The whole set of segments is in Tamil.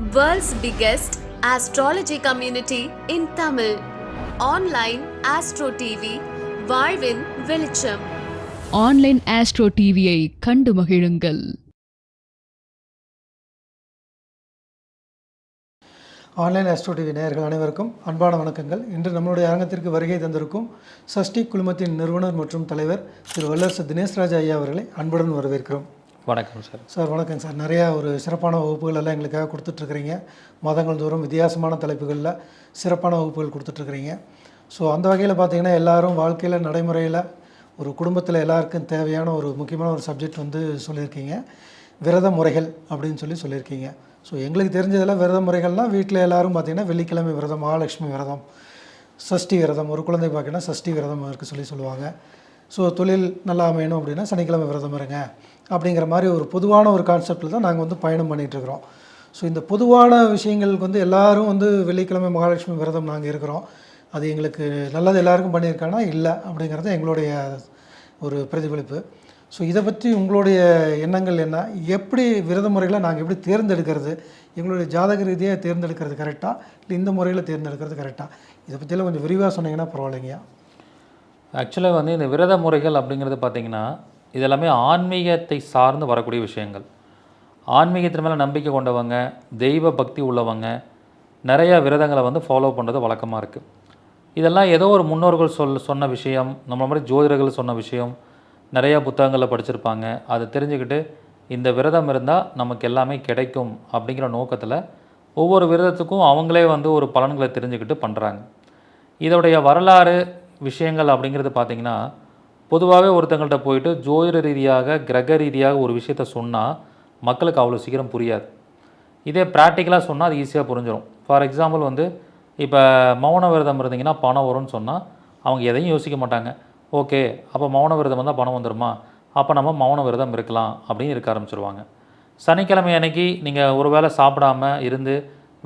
World's biggest astrology community in Tamil. Online Astro TV, வாழ்வின் வெளிச்சம். ஆன்லைன் ஆஸ்ட்ரோ டிவியை கண்டு மகிழுங்கள். ஆன்லைன் ஆஸ்ட்ரோ டிவி நேயர்கள் அனைவருக்கும் அன்பான வணக்கங்கள். இன்று நம்மளுடைய அரங்கத்திற்கு வருகை தந்திருக்கும் சஷ்டி குழுமத்தின் நிறுவனர் மற்றும் தலைவர் திரு வல்லரசு தினேஷ்ராஜ் ஐயா அவர்களை அன்புடன் வரவேற்கிறோம். வணக்கம் சார். சார் வணக்கம் சார். நிறையா ஒரு சிறப்பான வகுப்புகள் எல்லாம் எங்களுக்காக கொடுத்துட்ருக்குறீங்க. மாதங்கள் தோறும் வித்தியாசமான தலைப்புகளில் சிறப்பான வகுப்புகள் கொடுத்துட்ருக்குறீங்க. ஸோ அந்த வகையில் பார்த்திங்கன்னா எல்லோரும் வாழ்க்கையில் நடைமுறையில் ஒரு குடும்பத்தில் எல்லாருக்கும் தேவையான ஒரு முக்கியமான ஒரு சப்ஜெக்ட் வந்து சொல்லியிருக்கீங்க, விரத முறைகள் அப்படின்னு சொல்லியிருக்கீங்க. ஸோ எங்களுக்கு தெரிஞ்சதில் விரத முறைகள்னால் வீட்டில் எல்லோரும் பார்த்திங்கன்னா வெள்ளிக்கிழமை விரதம், மகாலட்சுமி விரதம், சஷ்டி விரதம், ஒரு குழந்தை பார்த்திங்கன்னா சஷ்டி விரதம் இருக்க சொல்லுவாங்க. ஸோ தொழில் நல்லா அமையணும் அப்படின்னா சனிக்கிழமை விரதம் இருங்க அப்படிங்கிற மாதிரி ஒரு பொதுவான ஒரு கான்செப்டில் தான் நாங்கள் வந்து பயணம் பண்ணிகிட்ருக்குறோம். ஸோ இந்த பொதுவான விஷயங்களுக்கு வந்து எல்லோரும் வந்து வெள்ளிக்கிழமை மகாலட்சுமி விரதம் நாங்கள் இருக்கிறோம், அது எங்களுக்கு நல்லது எல்லாருக்கும் பண்ணியிருக்காங்கன்னா இல்லை அப்படிங்கிறது எங்களுடைய ஒரு பிரதிபலிப்பு. ஸோ இதை பற்றி உங்களுடைய எண்ணங்கள் என்ன? எப்படி விரத முறைகளை நாங்கள் எப்படி தேர்ந்தெடுக்கிறது? எங்களுடைய ஜாதக ரீதியாக தேர்ந்தெடுக்கிறது கரெக்டாக இல்லை இந்த முறையில் தேர்ந்தெடுக்கிறது கரெக்டாக? இதை பற்றியெல்லாம் கொஞ்சம் விரிவாக சொன்னீங்கன்னா பரவாயில்லைங்கய்யா. ஆக்சுவலாக வந்து இந்த விரத முறைகள் அப்படிங்கிறது பார்த்திங்கன்னா இதெல்லாமே ஆன்மீகத்தை சார்ந்து வரக்கூடிய விஷயங்கள். ஆன்மீகத்தின் மேலே நம்பிக்கை கொண்டவங்க, தெய்வ பக்தி உள்ளவங்க நிறையா விரதங்களை வந்து ஃபாலோ பண்ணுறது வழக்கமாக இருக்குது. இதெல்லாம் ஏதோ ஒரு முன்னோர்கள் சொன்ன விஷயம், நம்மள மாதிரி ஜோதிடர்கள் சொன்ன விஷயம், நிறையா புத்தகங்களில் படிச்சிருப்பாங்க. அதை தெரிஞ்சுக்கிட்டு இந்த விரதம் இருந்தால் நமக்கு எல்லாமே கிடைக்கும் அப்படிங்கிற நோக்கத்தில் ஒவ்வொரு விரதத்துக்கும் அவங்களே வந்து ஒரு பலன்களை தெரிஞ்சுக்கிட்டு பண்ணுறாங்க. இதோடைய வரலாறு விஷயங்கள் அப்படிங்கிறது பார்த்திங்கன்னா பொதுவாகவே ஒருத்தங்கள்ட்ட போயிட்டு ஜோதிட ரீதியாக கிரக ரீதியாக ஒரு விஷயத்த சொன்னால் மக்களுக்கு அவ்வளோ சீக்கிரம் புரியாது. இதே ப்ராக்டிக்கலாக சொன்னால் அது ஈஸியாக புரிஞ்சிடும். ஃபார் எக்ஸாம்பிள் வந்து இப்போ மௌன விரதம் இருந்தீங்கன்னா பணம் வரும்னு சொன்னால் அவங்க எதையும் யோசிக்க மாட்டாங்க. ஓகே, அப்போ மௌன விரதம் வந்தால் பணம் வந்துடுமா, அப்போ நம்ம மௌன விரதம் இருக்கலாம் அப்படின்னு இருக்க ஆரம்பிச்சிருவாங்க. சனிக்கிழமை அன்னைக்கு நீங்கள் ஒரு வேளை சாப்பிடாமல் இருந்து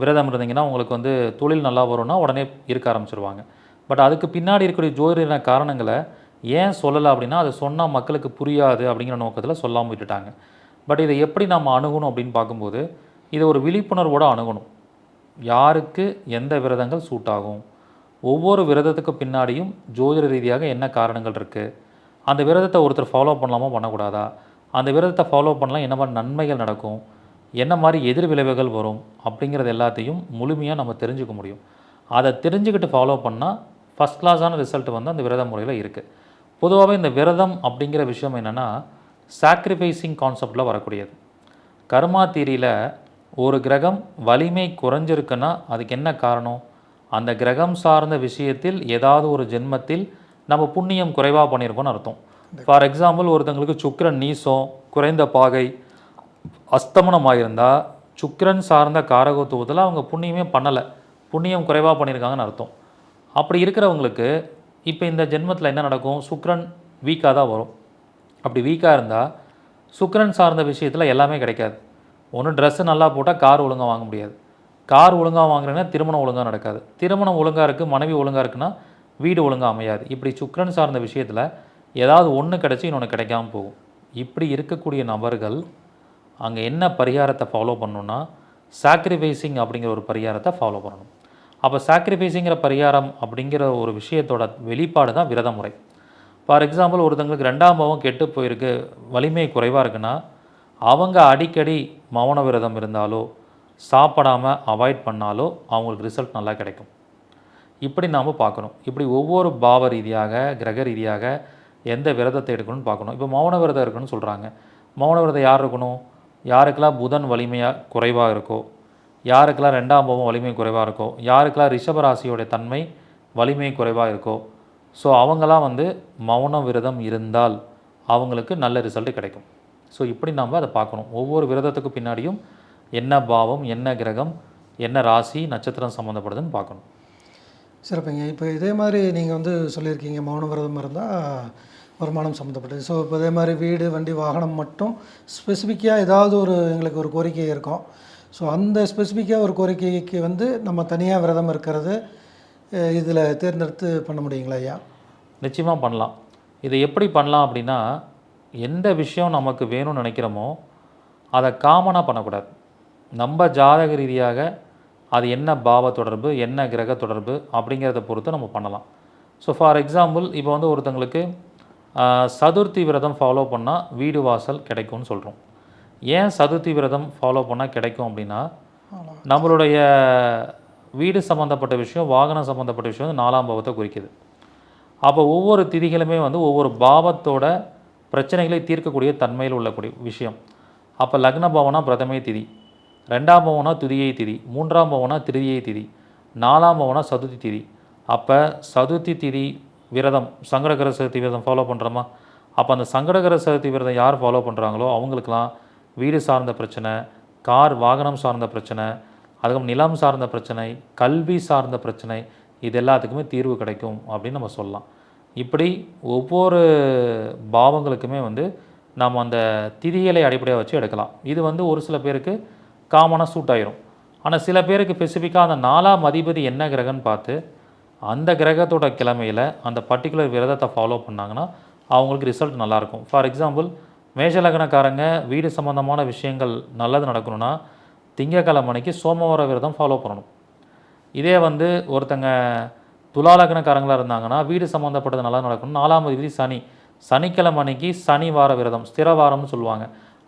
விரதம் இருந்தீங்கன்னா உங்களுக்கு வந்து தொழில் நல்லா வரும்னா உடனே இருக்க ஆரம்பிச்சிருவாங்க. பட் அதுக்கு பின்னாடி இருக்கக்கூடிய ஜோதிட காரணங்களை ஏன் சொல்லலை அப்படின்னா அதை சொன்னால் மக்களுக்கு புரியாது அப்படிங்கிற நோக்கத்தில் சொல்லாமல் விட்டுட்டாங்க. பட் இதை எப்படி நம்ம அணுகணும் அப்படின்னு பார்க்கும்போது இதை ஒரு விழிப்புணர்வோடு அணுகணும். யாருக்கு எந்த விரதங்கள் சூட் ஆகும், ஒவ்வொரு விரதத்துக்கு பின்னாடியும் ஜோதிட ரீதியாக என்ன காரணங்கள் இருக்குது, அந்த விரதத்தை ஒருத்தர் ஃபாலோ பண்ணலாமா பண்ணக்கூடாதா, அந்த விரதத்தை ஃபாலோ பண்ணலாம் என்ன மாதிரி நன்மைகள் நடக்கும், என்ன மாதிரி எதிர் விளைவுகள் வரும் அப்படிங்கிறது எல்லாத்தையும் முழுமையாக நம்ம தெரிஞ்சுக்க முடியும். அதை தெரிஞ்சுக்கிட்டு ஃபாலோ பண்ணால் ஃபஸ்ட் கிளாஸான ரிசல்ட் வந்து அந்த விரத முறையில் இருக்குது. பொதுவாகவே இந்த விரதம் அப்படிங்கிற விஷயம் என்னென்னா சாக்ரிஃபைசிங் கான்செப்டில் வரக்கூடியது. கர்மா தியரியில் ஒரு கிரகம் வலிமை குறைஞ்சிருக்குன்னா அதுக்கு என்ன காரணம்? அந்த கிரகம் சார்ந்த விஷயத்தில் ஏதாவது ஒரு ஜென்மத்தில் நம்ம புண்ணியம் குறைவாக பண்ணியிருக்கோன்னு அர்த்தம். ஃபார் எக்ஸாம்பிள் ஒருத்தங்களுக்கு சுக்கிரன் நீசம், குறைந்த பாகை, அஸ்தமனம் ஆகியிருந்தால் சுக்கிரன் சார்ந்த காரகத்துவத்தில் அவங்க புண்ணியமே பண்ணலை, புண்ணியம் குறைவாக பண்ணியிருக்காங்கன்னு அர்த்தம். அப்படி இருக்கிறவங்களுக்கு இப்போ இந்த ஜென்மத்தில் என்ன நடக்கும்? சுக்கிரன் வீக்காக தான் வரும். அப்படி வீக்காக இருந்தால் சுக்கிரன் சார்ந்த விஷயத்தில் எல்லாமே கிடைக்காது. ஒன்று ட்ரெஸ்ஸு நல்லா போட்டால் கார் ஒழுங்காக வாங்க முடியாது, கார் ஒழுங்காக வாங்குறேன்னா திருமணம் ஒழுங்காக நடக்காது, திருமணம் ஒழுங்காக இருக்குது, மனைவி ஒழுங்காக இருக்குன்னா வீடு ஒழுங்காக அமையாது. இப்படி சுக்கிரன் சார்ந்த விஷயத்தில் ஏதாவது ஒன்று கிடச்சி இன்னொன்று கிடைக்காமல் போகும். இப்படி இருக்கக்கூடிய நபர்கள் அங்கே என்ன பரிகாரத்தை ஃபாலோ பண்ணணுன்னா சாக்ரிஃபைசிங் அப்படிங்கிற ஒரு பரிகாரத்தை ஃபாலோ பண்ணணும். அப்போ சாக்ரிஃபைஸுங்கிற பரிகாரம் அப்படிங்கிற ஒரு விஷயத்தோட வெளிப்பாடு தான் விரத முறை. ஃபார் எக்ஸாம்பிள் ஒருத்தங்களுக்கு 2ஆம் பாவம் கெட்டு போயிருக்கு, வலிமை குறைவாக இருக்குன்னா அவங்க அடிக்கடி மௌன விரதம் இருந்தாலோ சாப்பிடாமல் அவாய்ட் பண்ணாலோ அவங்களுக்கு ரிசல்ட் நல்லா கிடைக்கும். இப்படி நாம் பார்க்கணும். இப்படி ஒவ்வொரு பாவ ரீதியாக கிரக ரீதியாக எந்த விரதத்தை எடுக்கணும்னு பார்க்கணும். இப்போ மௌன விரதம் இருக்குன்னு சொல்கிறாங்க. மௌன விரதம் யார் இருக்கணும்? யாருக்கெல்லாம் புதன் வலிமையாக குறைவாக இருக்கோ, யாருக்கெல்லாம் 2ஆம் பாவம் வலிமை குறைவாக இருக்கோ, யாருக்கெல்லாம் ரிஷபராசியோடைய தன்மை வலிமை குறைவாக இருக்கோ, ஸோ அவங்களாம் வந்து மௌன விரதம் இருந்தால் அவங்களுக்கு நல்ல ரிசல்ட்டு கிடைக்கும். ஸோ இப்படி நம்ம அதை பார்க்கணும். ஒவ்வொரு விரதத்துக்கு பின்னாடியும் என்ன பாவம், என்ன கிரகம், என்ன ராசி நட்சத்திரம் சம்மந்தப்படுதுன்னு பார்க்கணும். சிறப்புங்க. இப்போ இதே மாதிரி நீங்கள் வந்து சொல்லியிருக்கீங்க மௌன விரதம் இருந்தால் வருமானம் சம்மந்தப்பட்டது. ஸோ இப்போ இதே மாதிரி வீடு, வண்டி, வாகனம் மட்டும் ஸ்பெசிஃபிக்காக ஏதாவது ஒரு எங்களுக்கு ஒரு கோரிக்கை இருக்கும். ஸோ அந்த ஸ்பெசிஃபிக்காக ஒரு கோரிக்கைக்கு வந்து நம்ம தனியாக விரதம் இருக்கிறது இதில் தேர்ந்தெடுத்து பண்ண முடியுங்களா ஐயா? நிச்சயமாக பண்ணலாம். இதை எப்படி பண்ணலாம் அப்படின்னா, எந்த விஷயம் நமக்கு வேணும்னு நினைக்கிறோமோ அதை காமனாக பண்ணக்கூடாது. நம்ம ஜாதக ரீதியாக அது என்ன பாவ தொடர்பு, என்ன கிரக தொடர்பு அப்படிங்கிறத பொறுத்து நம்ம பண்ணலாம். ஸோ ஃபார் எக்ஸாம்பிள் இப்போ வந்து ஒருத்தங்களுக்கு சதுர்த்தி விரதம் ஃபாலோ பண்ணால் வீடு வாசல் கிடைக்கும்னு சொல்கிறோம். ஏன் சதுர்த்தி விரதம் ஃபாலோ பண்ணால் கிடைக்கும் அப்படின்னா, நம்மளுடைய வீடு சம்மந்தப்பட்ட விஷயம், வாகனம் சம்மந்தப்பட்ட விஷயம் வந்து 4ஆம் பாவத்தை குறிக்குது. அப்போ ஒவ்வொரு திதிகளுமே வந்து ஒவ்வொரு பாவத்தோட பிரச்சனைகளை தீர்க்கக்கூடிய தன்மையில் உள்ளக்கூடிய விஷயம். அப்போ லக்ன பாவனா பிரதமை திதி, 2ஆம் பாவனா துதியை திதி, 3ஆம் பாவனா திருதியை திதி, 4ஆம் பாவனா சதுர்த்தி திதி. அப்போ சதுர்த்தி திதி விரதம், சங்கடகர சதுர்த்தி விரதம் ஃபாலோ பண்ணுறோமா? அப்போ அந்த சங்கடகர சதுர்த்தி விரதம் யார் ஃபாலோ பண்ணுறாங்களோ அவங்களுக்கெல்லாம் வீடு சார்ந்த பிரச்சனை, கார் வாகனம் சார்ந்த பிரச்சனை, அதுக்கப்புறம் நிலம் சார்ந்த பிரச்சனை, கல்வி சார்ந்த பிரச்சனை, இது எல்லாத்துக்குமே தீர்வு கிடைக்கும் அப்படின்னு நம்ம சொல்லலாம். இப்படி ஒவ்வொரு பாவங்களுக்குமே வந்து நம்ம அந்த திதிகளை அடிப்படையாக வச்சு எடுக்கலாம். இது வந்து ஒரு சில பேருக்கு காமனாக சூட் ஆயிரும். ஆனால் சில பேருக்கு ஸ்பெசிஃபிக்காக அந்த 4ஆம் அதிபதி என்ன கிரகம்னு பார்த்து அந்த கிரகத்தோட கிழமையில் அந்த பர்டிகுலர் விரதத்தை ஃபாலோ பண்ணாங்கன்னா அவங்களுக்கு ரிசல்ட் நல்லாயிருக்கும். ஃபார் எக்ஸாம்பிள், மேஷ லக்னக்காரங்க வீடு சம்மந்தமான விஷயங்கள் நல்லது நடக்கணும்னா திங்கக்கிழமை அன்னைக்கு சோமவார விரதம் ஃபாலோ பண்ணணும். இதே வந்து ஒருத்தங்க துலா லக்னக்காரங்களாக இருந்தாங்கன்னா வீடு சம்மந்தப்பட்டது நல்லா நடக்கணும், 4ஆம் அதிபதி சனி, சனிக்கிழமை அன்னைக்கு சனி வார விரதம், ஸ்திர வாரம்னு சொல்லுவாங்க,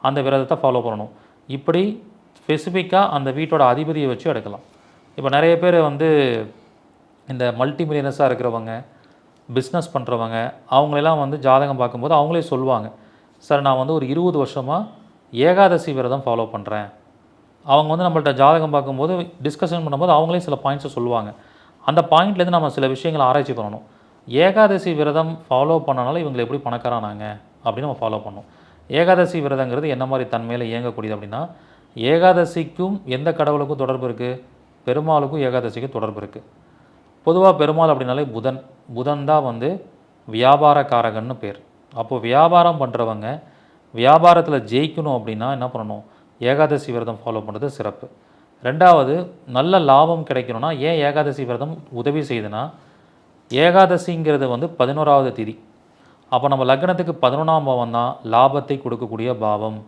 அந்த விரதத்தை ஃபாலோ பண்ணணும். இப்படி ஸ்பெசிஃபிக்காக அந்த வீட்டோட அதிபதியை வச்சு எடுக்கலாம். இப்போ நிறைய பேர் வந்து இந்த மல்டி மில்லியனர்ஸாக இருக்கிறவங்க, பிஸ்னஸ் பண்ணுறவங்க, அவங்களெல்லாம் வந்து ஜாதகம் பார்க்கும்போது அவங்களே சொல்லுவாங்க, சார் நான் வந்து ஒரு 20 வருஷமாக ஏகாதசி விரதம் ஃபாலோ பண்ணுறேன். அவங்க வந்து நம்மள்ட்ட ஜாதகம் பார்க்கும்போது டிஸ்கஷன் பண்ணும்போது அவங்களே சில பாயிண்ட்ஸை சொல்லுவாங்க. அந்த பாயிண்ட்லேருந்து நம்ம சில விஷயங்களை ஆராய்ச்சி பண்ணணும். ஏகாதசி விரதம் ஃபாலோ பண்ணனால இவங்களை எப்படி பணக்காரானாங்க அப்படின்னு நம்ம ஃபாலோ பண்ணணும். ஏகாதசி விரதங்கிறது என்ன மாதிரி தன்மையில் இயங்கக்கூடியது அப்படின்னா, ஏகாதசிக்கும் எந்த கடவுளுக்கும் தொடர்பு இருக்குது? பெருமாளுக்கும் ஏகாதசிக்கும் தொடர்பு இருக்குது. பொதுவாக பெருமாள் அப்படின்னாலே புதன், புதன் தான் வந்து வியாபாரக்காரகன்னு பேர். அப்போது வியாபாரம் பண்ணுறவங்க வியாபாரத்தில் ஜெயிக்கணும் அப்படின்னா என்ன பண்ணணும்? ஏகாதசி விரதம் ஃபாலோ பண்ணுறது சிறப்பு. ரெண்டாவது, நல்ல லாபம் கிடைக்கணும்னா ஏன் ஏகாதசி விரதம் உதவி செய்யுதுன்னா, ஏகாதசிங்கிறது வந்து 11ஆவது திதி. அப்போ நம்ம லக்னத்துக்கு 11ஆம் பாவம் தான் லாபத்தை கொடுக்கக்கூடிய பாவம்.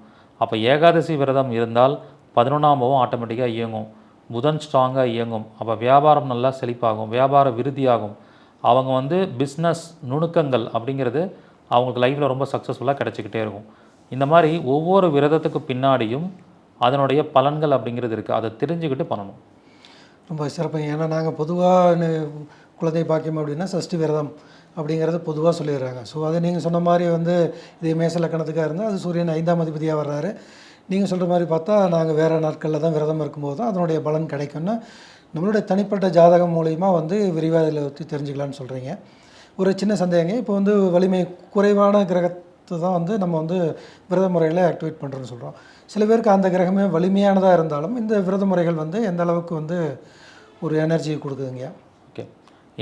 அப்போ ஏகாதசி விரதம் இருந்தால் 11ஆம் பாவம் ஆட்டோமேட்டிக்காக இயங்கும், புதன் ஸ்ட்ராங்காக இயங்கும். அப்போ வியாபாரம் நல்லா செழிப்பாகும், வியாபார விருத்தியாகும். அவங்க வந்து பிஸ்னஸ் நுணுக்கங்கள் அப்படிங்கிறது அவங்களுக்கு லைஃப்பில் ரொம்ப சக்ஸஸ்ஃபுல்லாக கிடச்சிக்கிட்டே இருக்கும். இந்த மாதிரி ஒவ்வொரு விரதத்துக்கு பின்னாடியும் அதனுடைய பலன்கள் அப்படிங்கிறது இருக்குது, அதை தெரிஞ்சுக்கிட்டு பண்ணணும். ரொம்ப சிறப்புங்க. ஏன்னா நாங்கள் பொதுவாக குழந்தை பாக்கியம் அப்படின்னா சஷ்டி விரதம் அப்படிங்கிறது பொதுவாக சொல்லிடுறாங்க. ஸோ அது நீங்கள் சொன்ன மாதிரி வந்து இதே மேச லக்கணத்துக்காக இருந்தால் அது சூரியன் 5ஆம் அதிபதியாக வர்றாரு. நீங்கள் சொல்கிற மாதிரி பார்த்தா நாங்கள் வேறு நாட்களில் தான் விரதம் இருக்கும்போது தான் அதனுடைய பலன் கிடைக்கும்னு நம்மளுடைய தனிப்பட்ட ஜாதகம் மூலிமா வந்து விரிவாக இதில் பற்றி தெரிஞ்சுக்கலான்னு சொல்கிறீங்க. ஒரு சின்ன சந்தேகங்க, இப்போ வந்து வலிமை குறைவான கிரகத்தை தான் வந்து நம்ம வந்து விரத முறையில் ஆக்டிவேட் பண்ணுறோன்னு சொல்கிறோம். சில பேருக்கு அந்த கிரகமே வலிமையானதாக இருந்தாலும் இந்த விரத முறைகள் வந்து எந்த அளவுக்கு வந்து ஒரு எனர்ஜியை கொடுக்குதுங்க? ஓகே,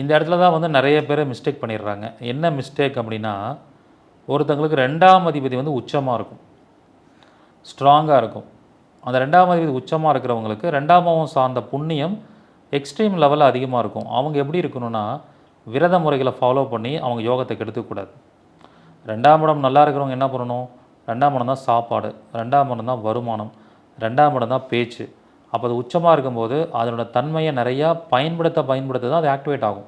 இந்த இடத்துல தான் வந்து நிறைய பேர் மிஸ்டேக் பண்ணிடுறாங்க. என்ன மிஸ்டேக் அப்படின்னா, ஒருத்தங்களுக்கு 2ஆம் அதிபதி வந்து உச்சமாக இருக்கும், ஸ்ட்ராங்காக இருக்கும். அந்த 2ஆம் அதிபதி உச்சமாக இருக்கிறவங்களுக்கு 2ஆம் பாவம் சார்ந்த புண்ணியம் எக்ஸ்ட்ரீம் லெவலில் அதிகமாக இருக்கும். அவங்க எப்படி இருக்கணும்னா, விரத முறைகளை ஃபாலோ பண்ணி அவங்க யோகத்தை கெடுத்துக்கூடாது. 2ஆம் இடம் நல்லா இருக்கிறவங்க என்ன பண்ணணும்? 2ஆம் இடம் தான் சாப்பாடு, 2ஆம் இடம் தான் வருமானம், 2ஆம் இடம் தான் பேச்சு. அப்போ அது உச்சமாக இருக்கும்போது அதனோட தன்மையை நிறையா பயன்படுத்த தான் அது ஆக்டிவேட் ஆகும்.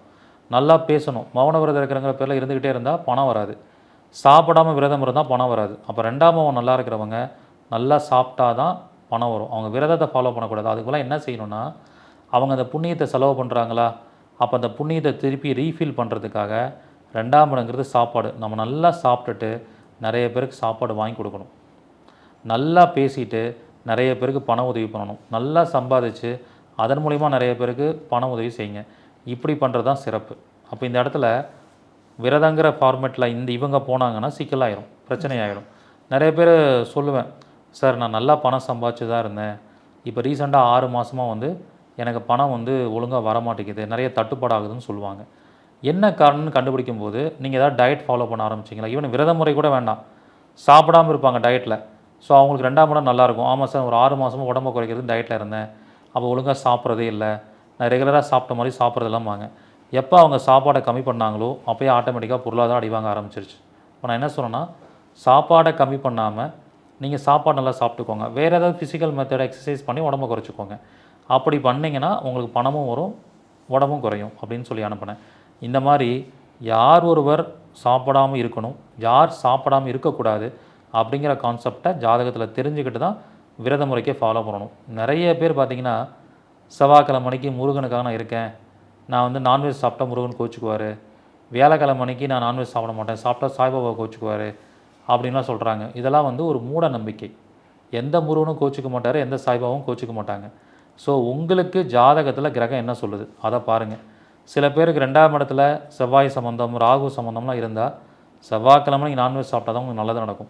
நல்லா பேசணும், மௌன விரதம் இருக்கிறங்கிற பேரில் இருந்துக்கிட்டே இருந்தால் பணம் வராது. சாப்பிடாமல் விரதம் இருந்தால் பணம் வராது. அப்போ 2ஆம் பாவம் நல்லா இருக்கிறவங்க நல்லா சாப்பிட்டா தான் பணம் வரும். அவங்க விரதத்தை ஃபாலோ பண்ணக்கூடாது. அதுக்குலாம் என்ன செய்யணும்னா, அவங்க அந்த புண்ணியத்தை செலவு பண்ணுறாங்களா, அப்போ அந்த புண்ணியத்தை திருப்பி ரீஃபில் பண்ணுறதுக்காக 2ஆம் இடங்கிறது சாப்பாடு. நம்ம நல்லா சாப்பிட்டுட்டு நிறைய பேருக்கு சாப்பாடு வாங்கி கொடுக்கணும், நல்லா பேசிட்டு நிறைய பேருக்கு பண உதவி பண்ணணும், நல்லா சம்பாதிச்சு அதன் மூலிமா நிறைய பேருக்கு பண உதவி செய்யுங்க. இப்படி பண்ணுறது தான் சிறப்பு. அப்போ இந்த இடத்துல விரதங்கிற ஃபார்மேட்டில் இவங்க போனாங்கன்னா சிக்கலாயிரும், பிரச்சனையாயிடும். நிறைய பேர் சொல்லுவேன், சார் நான் நல்லா பணம் சம்பாதிச்சு தான் இருந்தேன், இப்போ ரீசெண்டாக 6 மாதமாக வந்து எனக்கு பணம் வந்து ஒழுங்காக வரமாட்டேங்குது, நிறைய தட்டுப்பாடு ஆகுதுன்னு சொல்லுவாங்க. என்ன காரணம்னு கண்டுபிடிக்கும் போது நீங்கள் ஏதாவது டயட் ஃபாலோ பண்ண ஆரம்பிச்சிங்களா? ஈவன் விரத முறை கூட வேண்டாம், சாப்பிடாமல் இருப்பாங்க டயட்டில். ஸோ அவங்களுக்கு 2ஆம் இடம் நல்லாயிருக்கும். ஆமாம் சார், ஒரு 6 மாதமாக உடம்பை குறைக்கிறது டயட்டில் இருந்தேன், அப்போ ஒழுங்காக சாப்பிட்றதே இல்லை, நான் ரெகுலராக சாப்பிட்ட மாதிரி சாப்பிட்றதெல்லாம் வாங்க. எப்போ அவங்க சாப்பாடை கம்மி பண்ணாங்களோ அப்போயே ஆட்டோமேட்டிக்காக பொருளாதாரம் அடி வாங்க ஆரம்பிச்சிருச்சு. இப்போ நான் என்ன சொன்னேன்னா, சாப்பாடை கம்மி பண்ணாமல் நீங்கள் சாப்பாடு நல்லா சாப்பிட்டுக்கோங்க. வேறு ஏதாவது ஃபிசிக்கல் மெத்தட் எக்ஸசைஸ் பண்ணி உடம்ப குறைச்சிக்கோங்க. அப்படி பண்ணிங்கன்னா உங்களுக்கு பணமும் வரும், உடம்பும் குறையும் அப்படின்னு சொல்லி அனுப்பினேன். இந்த மாதிரி யார் ஒருவர் சாப்பிடாமல் இருக்கணும், யார் சாப்பிடாமல் இருக்கக்கூடாது அப்படிங்கிற கான்செப்டை ஜாதகத்தில் தெரிஞ்சுக்கிட்டு தான் விரத முறைக்கே ஃபாலோ பண்ணணும். நிறைய பேர் பார்த்திங்கன்னா செவ்வாய்க்கிழமை மணிக்கு முருகனுக்காக நான் இருக்கேன், நான் வந்து நான்வெஜ் சாப்பிட்டா முருகன் கோச்சுக்குவார், வியாழக்கிழமை மணிக்கு நான் நான்வெஜ் சாப்பிட மாட்டேன், சாப்பிட்டா சாய்பாபா கோச்சுக்குவார் அப்படின்லாம் சொல்கிறாங்க. இதெல்லாம் வந்து ஒரு மூட நம்பிக்கை. எந்த முருகனும் கோச்சிக்க மாட்டார், எந்த சாய்பாபாவும் கோச்சிக்க மாட்டாங்க. ஸோ உங்களுக்கு ஜாதகத்தில் கிரகம் என்ன சொல்லுது அதை பாருங்கள். சில பேருக்கு 2ஆம் இடத்துல செவ்வாய் சம்மந்தம், ராகு சம்மந்தம்லாம் இருந்தால் செவ்வாய்க்கிழமை நீங்கள் நான்வெஜ் சாப்பிட்டா தான் உங்களுக்கு நல்லது நடக்கும்.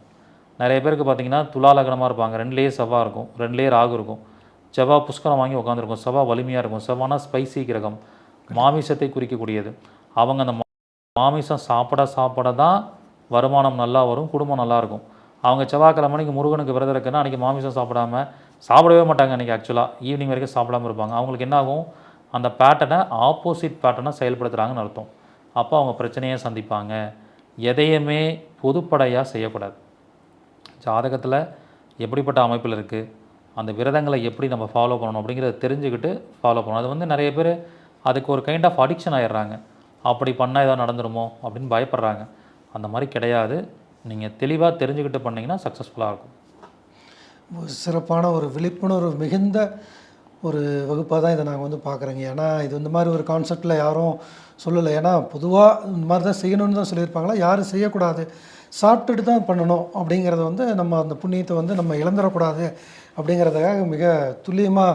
நிறைய பேருக்கு பார்த்தீங்கன்னா துலா லக்னமாக இருப்பாங்க, 2லேயே செவ்வாய் இருக்கும், 2லேயே ராகு இருக்கும். செவ்வாய் புஷ்கரம் வாங்கி உட்காந்துருக்கும், செவ்வாய் வலிமையாக இருக்கும். செவ்வாய்னா ஸ்பைசி கிரகம், மாமிசத்தை குறிக்கக்கூடியது. அவங்க அந்த மாமிசம் சாப்பிட தான் வருமானம் நல்லா வரும், குடும்பம் நல்லாயிருக்கும். அவங்க செவ்வாய்க்கிழமை மணிக்கு முருகனுக்கு விரதம் இருக்குன்னா அன்றைக்கி மாமிசம் சாப்பிடவே மாட்டாங்க. அன்றைக்கி ஆக்சுவலாக ஈவினிங் வரைக்கும் சாப்பிடாமல் இருப்பாங்க. அவங்களுக்கு என்ன ஆகும், அந்த பேட்டர்னை ஆப்போசிட் பேட்டர்னை செயல்படுத்துகிறாங்கன்னு அர்த்தம். அப்போ அவங்க பிரச்சனையை சந்திப்பாங்க. எதையுமே பொதுப்படையாக செய்யக்கூடாது. ஜாதகத்தில் எப்படிப்பட்ட அமைப்பில் இருக்குது, அந்த விரதங்களை எப்படி நம்ம ஃபாலோ பண்ணணும் அப்படிங்கிறத தெரிஞ்சுக்கிட்டு ஃபாலோ பண்ணணும். அது வந்து நிறைய பேர் அதுக்கு ஒரு கைண்ட் ஆஃப் அடிக்ஷன் ஆகிடுறாங்க. அப்படி பண்ணால் ஏதாவது நடந்துருமோ அப்படின்னு பயப்படுறாங்க. அந்த மாதிரி கிடையாது. நீங்கள் தெளிவாக தெரிஞ்சுக்கிட்டு பண்ணிங்கன்னா சக்ஸஸ்ஃபுல்லாக இருக்கும். சிறப்பான ஒரு விழிப்புணர்வு மிகுந்த ஒரு வகுப்பாக தான் இதை நாங்கள் வந்து பார்க்குறோங்க. ஏன்னா இது இந்த மாதிரி ஒரு கான்செப்டில் யாரும் சொல்லலை. ஏன்னா பொதுவாக இந்த மாதிரி தான் செய்யணும்னு தான் சொல்லியிருப்பாங்களா, யாரும் செய்யக்கூடாது, சாப்பிட்டுட்டு தான் பண்ணணும் அப்படிங்கிறத வந்து நம்ம அந்த புண்ணியத்தை வந்து நம்ம இழந்துடக்கூடாது அப்படிங்கிறதுக்காக மிக துல்லியமாக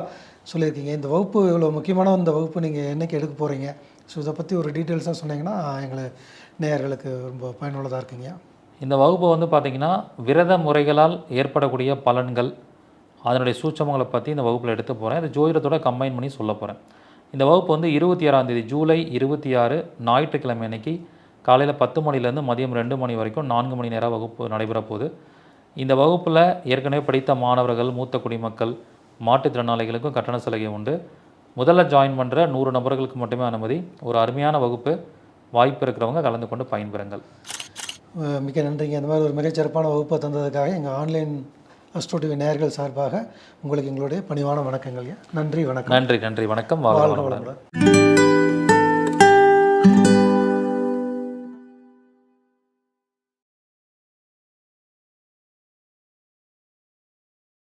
சொல்லியிருக்கீங்க. இந்த வகுப்பு இவ்வளோ முக்கியமான இந்த வகுப்பு நீங்கள் என்றைக்கு எடுக்க போகிறீங்க, ஸோ இதை பற்றி ஒரு டீட்டெயில்ஸாக சொன்னீங்கன்னா எங்களுக்கு நேயர்களுக்கு ரொம்ப பயனுள்ளதாக இருக்குங்க. இந்த வகுப்பு வந்து பார்த்திங்கன்னா விரத முறைகளால் ஏற்படக்கூடிய பலன்கள், அதனுடைய சூட்சமங்களை பற்றி இந்த வகுப்பில் எடுத்து போகிறேன். இது ஜோதிடத்தோட கம்பைன் பண்ணி சொல்ல போகிறேன். இந்த வகுப்பு வந்து 26ஆம் தேதி ஜூலை 26 ஞாயிற்றுக்கிழமை அன்னைக்கு காலையில் 10 மணிலேருந்து மதியம் 2 மணி வரைக்கும் 4 மணி நேரம் வகுப்பு நடைபெற போகுது. இந்த வகுப்பில் ஏற்கனவே படித்த மாணவர்கள், மூத்த குடிமக்கள், மாற்றுத்திறனாளிகளுக்கும் கட்டண சலுகை உண்டு. முதல்ல ஜாயின் பண்ணுற 100 நபர்களுக்கு மட்டுமே அனுமதி. ஒரு அருமையான வகுப்பு. வாய்ப்பு இருக்கிறவங்க கலந்து கொண்டு பயன்பெறுங்கள். மிக நன்றிங்க. இந்த மாதிரி ஒரு மிகச்சிறப்பான வகுப்பை தந்ததுக்காக எங்கள் ஆன்லைன் அஸ்ட்ரோ டிவி நேயர்கள் சார்பாக உங்களுக்கு எங்களுடைய பணிவான வணக்கங்கள். நன்றி, வணக்கம். நன்றி, வணக்கம். வாழ்க வளமுடன்.